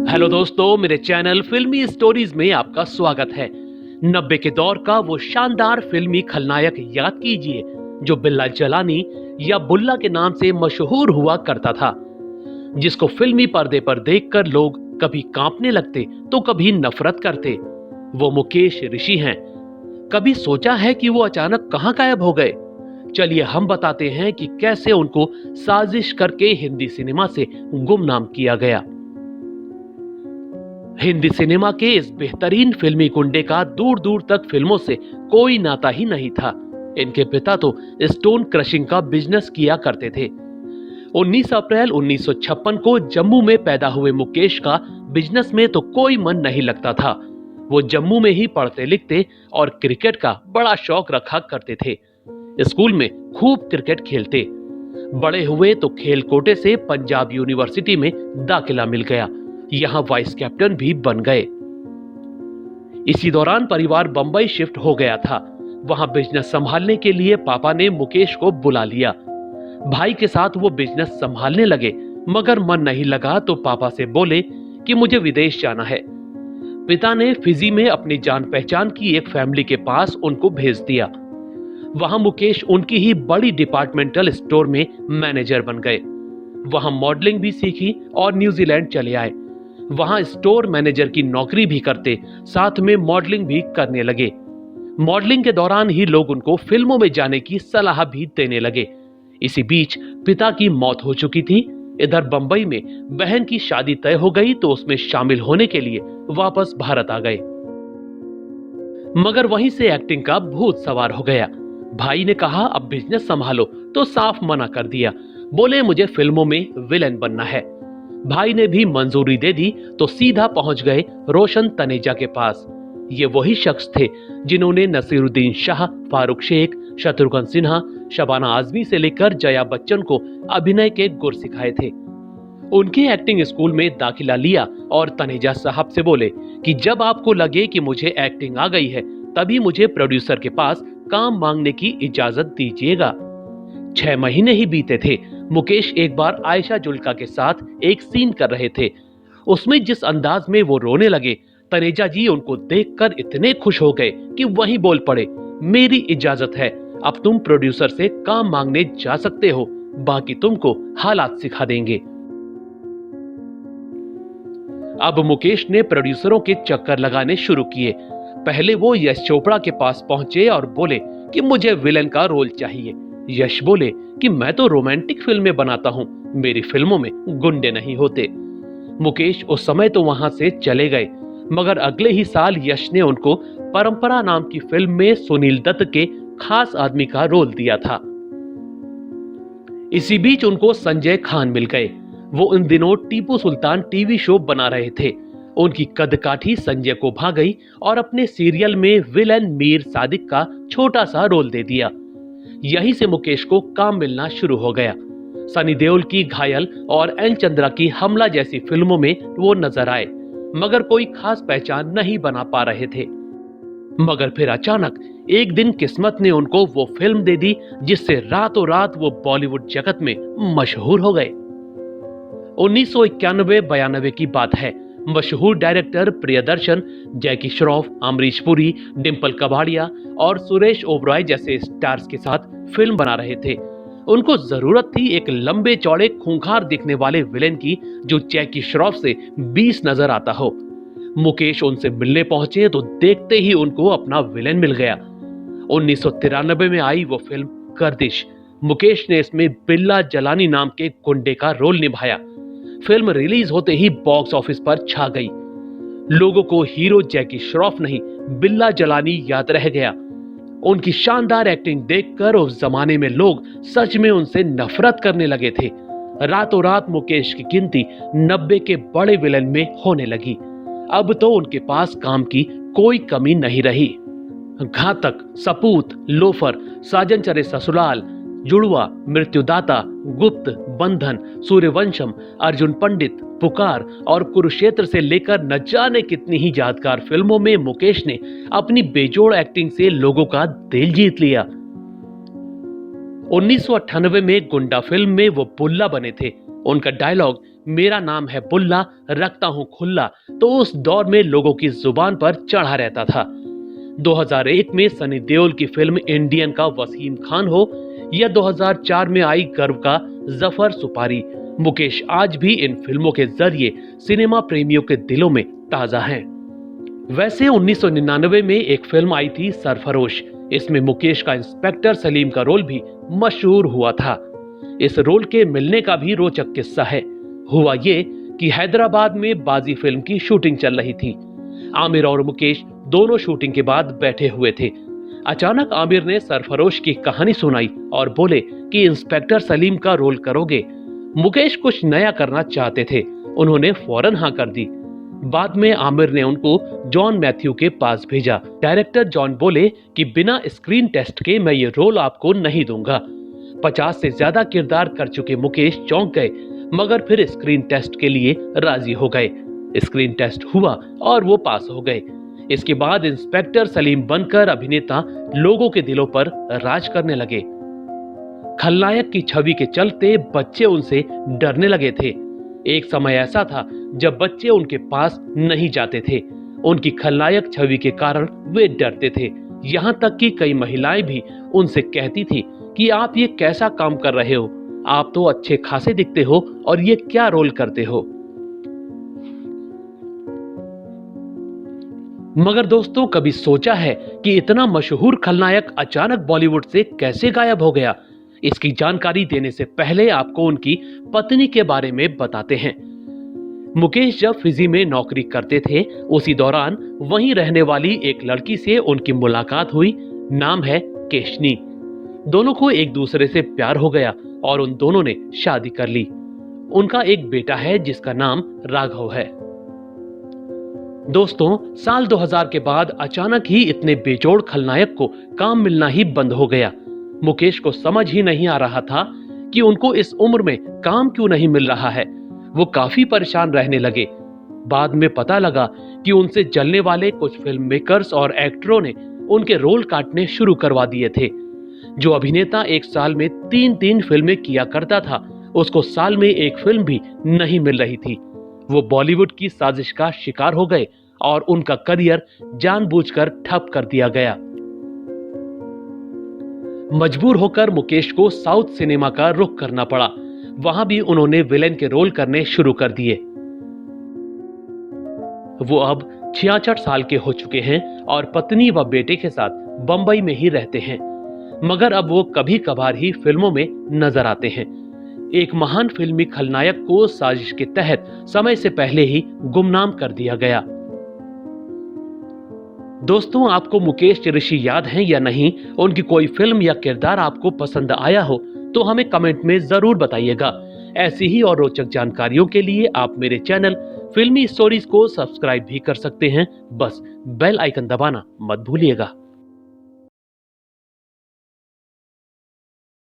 Hello दोस्तों, मेरे channel फिल्मी स्टोरीज में आपका स्वागत है। 90 के दौर का वो शानदार फिल्मी खलनायक याद कीजिए जो बिल्ला जलानी या बुल्ला के नाम से मशहूर हुआ करता था, जिसको फिल्मी पर्दे पर देखकर लोग कभी कांपने लगते तो कभी नफरत करते। वो मुकेश ऋषि हैं। कभी सोचा है कि वो अचानक कहां गायब हो गए? चलिए हम बताते हैं कि कैसे उनको साजिश करके हिंदी सिनेमा से गुमनाम किया गया। हिंदी सिनेमा के इस बेहतरीन फिल्मी गुंडे का दूर दूर तक फिल्मों से कोई नाता ही नहीं था। इनके पिता तो स्टोन क्रशिंग का बिजनेस किया करते थे। 19 अप्रैल 1956 को जम्मू में पैदा हुए मुकेश का बिजनेस में तो कोई मन नहीं लगता था। वो जम्मू में ही पढ़ते लिखते और क्रिकेट का बड़ा शौक रखा करते थे। स्कूल में खूब क्रिकेट खेलते। बड़े हुए तो खेल कोटे से पंजाब यूनिवर्सिटी में दाखिला मिल गया। यहां वाइस कैप्टन भी बन गए। इसी दौरान परिवार बंबई शिफ्ट हो गया था। वहां बिजनेस संभालने के लिए पापा ने मुकेश को बुला लिया। भाई के साथ वो बिजनेस संभालने लगे, मगर मन नहीं लगा तो पापा से बोले कि मुझे विदेश जाना है। पिता ने फिजी में अपनी जान पहचान की एक फैमिली के पास उनको भेज दिया। वहां मुकेश उनकी ही बड़ी डिपार्टमेंटल स्टोर में मैनेजर बन गए। वहां मॉडलिंग भी सीखी और न्यूजीलैंड चले आए। वहां स्टोर मैनेजर की नौकरी भी करते, साथ में मॉडलिंग भी करने लगे। मॉडलिंग के दौरान ही लोग उनको फिल्मों में जाने की सलाह भी देने लगे। इसी बीच पिता की मौत हो चुकी थी। इधर बंबई में बहन की शादी तय हो गई तो उसमें शामिल होने के लिए वापस भारत आ गए, मगर वहीं से एक्टिंग का भूत सवार हो गया। भाई ने कहा अब बिजनेस संभालो तो साफ मना कर दिया। बोले मुझे फिल्मों में विलेन बनना है। भाई ने भी मंजूरी दे दी तो सीधा पहुंच गए रोशन तनेजा के पास। ये वही शख्स थे जिन्होंने नसीरुद्दीन शाह, फारूक शेख, शत्रुघ्न सिन्हा, शबाना आजमी से लेकर जया बच्चन को अभिनय के गुर सिखाए थे। उनके एक्टिंग स्कूल में दाखिला लिया और तनेजा साहब से बोले कि जब आपको लगे कि मुझे एक्टिंग आ गई है तभी मुझे प्रोड्यूसर के पास काम मांगने की इजाजत दीजिएगा। 6 महीने ही बीते थे। मुकेश एक बार आयशा जुल्का के साथ एक सीन कर रहे थे। उसमें जिस अंदाज में वो रोने लगे, तनेजा जी उनको देखकर इतने खुश हो गए कि वहीं बोल पड़े, मेरी इजाजत है, अब तुम प्रोड्यूसर से काम मांगने जा सकते हो, बाकी तुमको हालात सिखा देंगे। अब मुकेश ने प्रोड्यूसरों के चक्कर लगाने शुरू किए। पहले वो यश चोपड़ा के पास पहुंचे और बोले कि मुझे विलन का रोल चाहिए। यश बोले कि मैं तो रोमांटिक फिल्में बनाता हूं, मेरी फिल्मों में गुंडे नहीं होते। मुकेश उस समय तो वहां से चले गए, मगर अगले ही साल यश ने उनको परंपरा नाम की फिल्म में सुनील दत्त के खास आदमी का रोल दिया था। इसी बीच उनको संजय खान मिल गए। वो इन दिनों टीपू सुल्तान टीवी शो बना रहे थे। उनकी कदकाठी संजय को भा गई और अपने सीरियल में विलन मीर सादिक का छोटा सा रोल दे दिया। यहीं से मुकेश को काम मिलना शुरू हो गया। सनी देओल की घायल और एन चंद्रा की हमला जैसी फिल्मों में वो नजर आए, मगर कोई खास पहचान नहीं बना पा रहे थे। मगर फिर अचानक एक दिन किस्मत ने उनको वो फिल्म दे दी जिससे रातों रात वो बॉलीवुड जगत में मशहूर हो गए। 1991-92 की बात है। मशहूर डायरेक्टर प्रियदर्शन, जैकी श्रॉफ, अमरीश पुरी, डिंपल कबाड़िया और सुरेश ओबरॉय जैसे स्टार्स के साथ फिल्म बना रहे थे। उनको जरूरत थी एक लंबे चौड़े खूंखार दिखने वाले विलेन की जो जैकी श्रॉफ से 20 नजर आता हो। मुकेश उनसे मिलने पहुंचे तो देखते ही उनको अपना विलेन मिल गया। 1993 में आई वो फिल्म गर्दिश। मुकेश ने इसमें बिल्ला जलानी नाम के गुंडे का रोल निभाया। फिल्म रिलीज होते ही बॉक्स ऑफिस पर छा गई। लोगों को हीरो जैकी श्रॉफ नहीं, बिल्ला जलानी याद रह गया। उनकी शानदार एक्टिंग देखकर उस जमाने में लोग सच में उनसे नफरत करने लगे थे। रातों रात मुकेश की गिनती 90 के बड़े विलन में होने लगी। अब तो उनके पास काम की कोई कमी नहीं रही। घातक, सपूत, लोफर, साजन चरे ससुराल, जुड़वा, मृत्युदाता, गुप्त, बंधन, सूर्यवंशम, अर्जुन पंडित, पुकार और कुरुक्षेत्र से लेकर न जाने कितनी ही यादगार फिल्मों में मुकेश ने अपनी बेजोड़ एक्टिंग से लोगों का दिल जीत लिया। 1998 में गुंडा फिल्म में वो बुल्ला बने थे। उनका डायलॉग मेरा नाम है बुल्ला, रखता हूं खुल्ला, तो उस दौर में लोगों की जुबान पर चढ़ा रहता था। 2001 में सनी देओल की फिल्म इंडियन का वसीम खान हो या 2004 में आई गर्व का जफर सुपारी, मुकेश आज भी इन फिल्मों के जरिए सिनेमा प्रेमियों के दिलों में ताजा हैं। वैसे 1999 में एक फिल्म आई थी सरफरोश। इसमें मुकेश का इंस्पेक्टर सलीम का रोल भी मशहूर हुआ था। इस रोल के मिलने का भी रोचक किस्सा है। हुआ ये कि हैदराबाद में बाजी फिल्म की शूटिंग चल रही थी। आमिर और मुकेश दोनों शूटिंग के बाद बैठे हुए थे। अचानक आमिर ने सरफरोश की कहानी सुनाई और बोले कि इंस्पेक्टर सलीम का रोल करोगे। मुकेश कुछ नया करना चाहते थे, उन्होंने फौरन हाँ कर दी। बाद में आमिर ने उनको जॉन मैथ्यू के पास भेजा। डायरेक्टर जॉन बोले कि बिना स्क्रीन टेस्ट के मैं ये रोल आपको नहीं दूंगा। 50 से ज्यादा किरदार कर चुके मुकेश चौंक गए, मगर फिर स्क्रीन टेस्ट के लिए राजी हो गए। स्क्रीन टेस्ट हुआ और वो पास हो गए। इसके बाद इंस्पेक्टर सलीम बनकर अभिनेता लोगों के दिलों पर राज करने लगे। खलनायक की छवि के चलते बच्चे उनसे डरने लगे थे। एक समय ऐसा था जब बच्चे उनके पास नहीं जाते थे। उनकी खलनायक छवि के कारण वे डरते थे। यहाँ तक कि कई महिलाएं भी उनसे कहती थी कि आप ये कैसा काम कर रहे हो, आप तो अच्छे खासे दिखते हो और ये क्या रोल करते हो। मगर दोस्तों, कभी सोचा है कि इतना मशहूर खलनायक अचानक बॉलीवुड से कैसे गायब हो गया? इसकी जानकारी देने से पहले आपको उनकी पत्नी के बारे में बताते हैं। मुकेश जब फिजी में नौकरी करते थे, उसी दौरान वहीं रहने वाली एक लड़की से उनकी मुलाकात हुई। नाम है केशनी। दोनों को एक दूसरे से प्यार हो गया और उन दोनों ने शादी कर ली। उनका एक बेटा है जिसका नाम राघव है। दोस्तों, साल 2000 के बाद अचानक ही इतने बेजोड़ खलनायक को काम मिलना ही बंद हो गया। मुकेश को समझ ही नहीं आ रहा था कि उनको इस उम्र में काम क्यों नहीं मिल रहा है। वो काफी परेशान रहने लगे। बाद में पता लगा कि उनसे जलने वाले कुछ फिल्म मेकर्स और एक्टरों ने उनके रोल काटने शुरू करवा दिए थे। जो अभिनेता एक साल में 3-3 फिल्में किया करता था, उसको साल में एक फिल्म भी नहीं मिल रही थी। वो बॉलीवुड की साजिश का शिकार हो गए और उनका करियर जानबूझकर ठप कर दिया गया। मजबूर होकर मुकेश को साउथ सिनेमा का रुख करना पड़ा। वहां भी उन्होंने विलेन के रोल करने शुरू कर दिए। वो अब 66 साल के हो चुके हैं और पत्नी व बेटे के साथ बंबई में ही रहते हैं। मगर अब वो कभी कभार ही फिल्मों में नजर आते हैं। एक महान फिल्मी खलनायक को साजिश के तहत समय से पहले ही गुमनाम कर दिया गया। दोस्तों, आपको मुकेश ऋषि याद हैं या नहीं? उनकी कोई फिल्म या किरदार आपको पसंद आया हो तो हमें कमेंट में जरूर बताइएगा। ऐसी ही और रोचक जानकारियों के लिए आप मेरे चैनल फिल्मी स्टोरीज को सब्सक्राइब भी कर सकते हैं। बस बेल आइकन दबाना मत भूलिएगा।